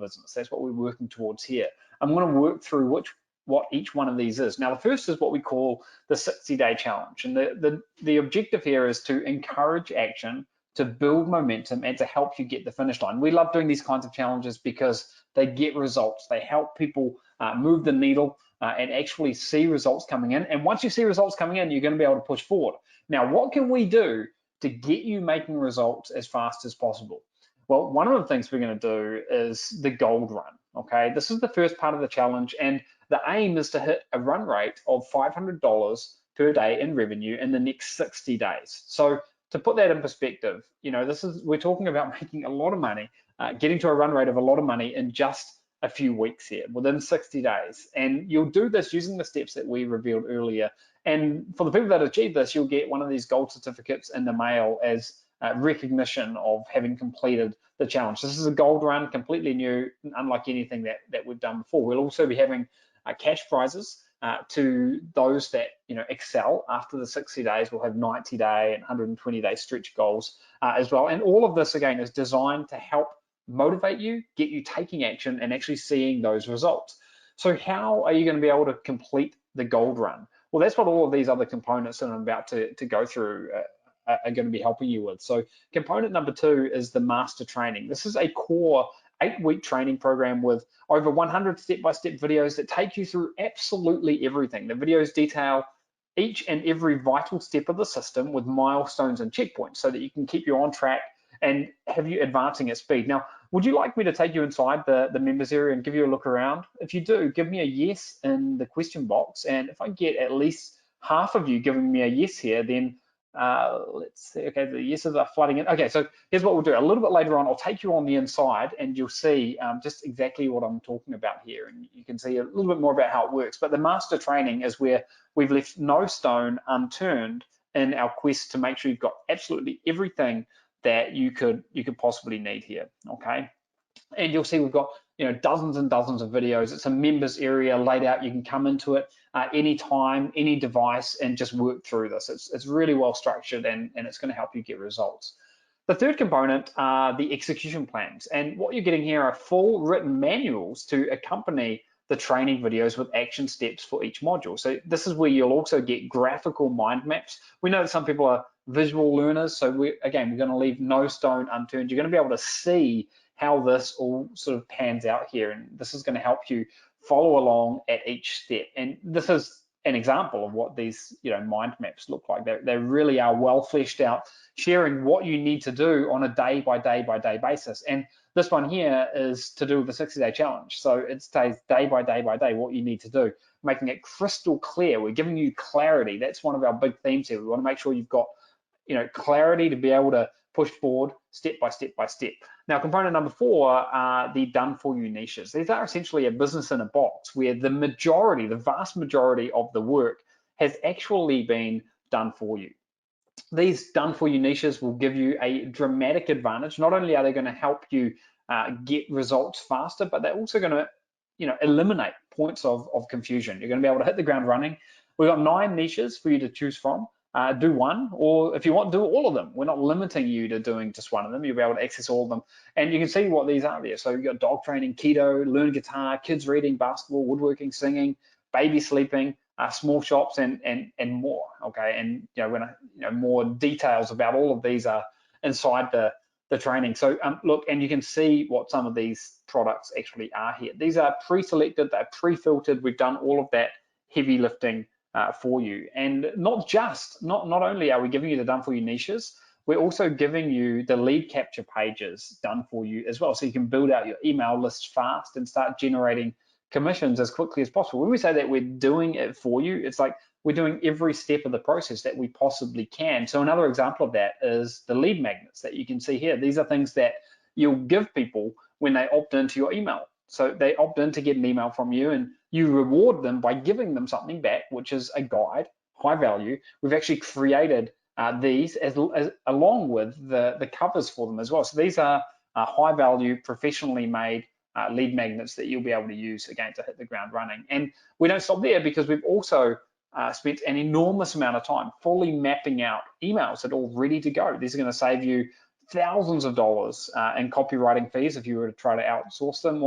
business. That's what we're working towards here. I'm going to work through what each one of these is. Now, the first is what we call the 60-day challenge. And the objective here is to encourage action, to build momentum, and to help you get the finish line. We love doing these kinds of challenges because they get results. They help people move the needle and actually see results coming in. And once you see results coming in, you're going to be able to push forward. Now, what can we do to get you making results as fast as possible? Well, one of the things we're going to do is the gold run. Okay, this is the first part of the challenge, and the aim is to hit a run rate of $500 per day in revenue in the next 60 days. So to put that in perspective, we're talking about making a lot of money, getting to a run rate of a lot of money in just a few weeks here, within 60 days. And you'll do this using the steps that we revealed earlier. And for the people that achieve this, you'll get one of these gold certificates in the mail as recognition of having completed the challenge. This is a gold run, completely new, unlike anything that we've done before. We'll also be having cash prizes to those that excel after the 60 days. We'll have 90-day and 120-day stretch goals as well. And all of this, again, is designed to help motivate you, get you taking action and actually seeing those results. So how are you going to be able to complete the gold run? Well, that's what all of these other components that I'm about to go through are going to be helping you with. So component number 2 is the master training. This is a core 8-week training program with over 100 step-by-step videos that take you through absolutely everything. The videos detail each and every vital step of the system with milestones and checkpoints so that you can keep you on track and have you advancing at speed. Now, would you like me to take you inside the members area and give you a look around? If you do, give me a yes in the question box. And if I get at least half of you giving me a yes here, then let's see. Okay, the yeses are flooding in. Okay, so here's what we'll do. A little bit later on, I'll take you on the inside and you'll see just exactly what I'm talking about here. And you can see a little bit more about how it works. But the master training is where we've left no stone unturned in our quest to make sure you've got absolutely everything that you could possibly need here. Okay, and you'll see we've got dozens and dozens of videos. It's a members area laid out. You can come into it anytime, any device, and just work through this. It's really well structured and it's going to help you get results. The third component are the execution plans, and what you're getting here are full written manuals to accompany the training videos with action steps for each module. So this is where you'll also get graphical mind maps. We know that some people are visual learners, so we're going to leave no stone unturned. You're going to be able to see how this all sort of pans out here, and this is going to help you follow along at each step. And this is an example of what these mind maps look like. They really are well fleshed out, sharing what you need to do on a day by day basis. And this one here is to do with the 60-day challenge. So it stays day by day what you need to do, making it crystal clear. We're giving you clarity. That's one of our big themes here. We want to make sure you've got clarity to be able to push forward step by step. Now, component number 4 are the done for you niches. These are essentially a business in a box where the vast majority of the work has actually been done for you. These done for you niches will give you a dramatic advantage. Not only are they going to help you get results faster, but they're also going to eliminate points of confusion. You're going to be able to hit the ground running. We've got 9 niches for you to choose from. Do one, or if you want, do all of them. We're not limiting you to doing just one of them. You'll be able to access all of them, and you can see what these are there. So you've got dog training, keto, learn guitar, kids reading, basketball, woodworking, singing, baby sleeping, small shops, and more. Okay, and more details about all of these are inside the training. So look, and you can see what some of these products actually are here. These are pre-selected, they're pre-filtered. We've done all of that heavy lifting for you. And not only are we giving you the done for you niches, we're also giving you the lead capture pages done for you as well, so you can build out your email list fast and start generating commissions as quickly as possible. When we say that we're doing it for you, it's like we're doing every step of the process that we possibly can. So another example of that is the lead magnets that you can see here. These are things that you'll give people when they opt into your email. So they opt in to get an email from you, and you reward them by giving them something back, which is a guide, high value. We've actually created these along with the covers for them as well. So these are high value, professionally made lead magnets that you'll be able to use again to hit the ground running. And we don't stop there, because we've also spent an enormous amount of time fully mapping out emails that are all ready to go. These are going to save you thousands of dollars in copywriting fees if you were to try to outsource them,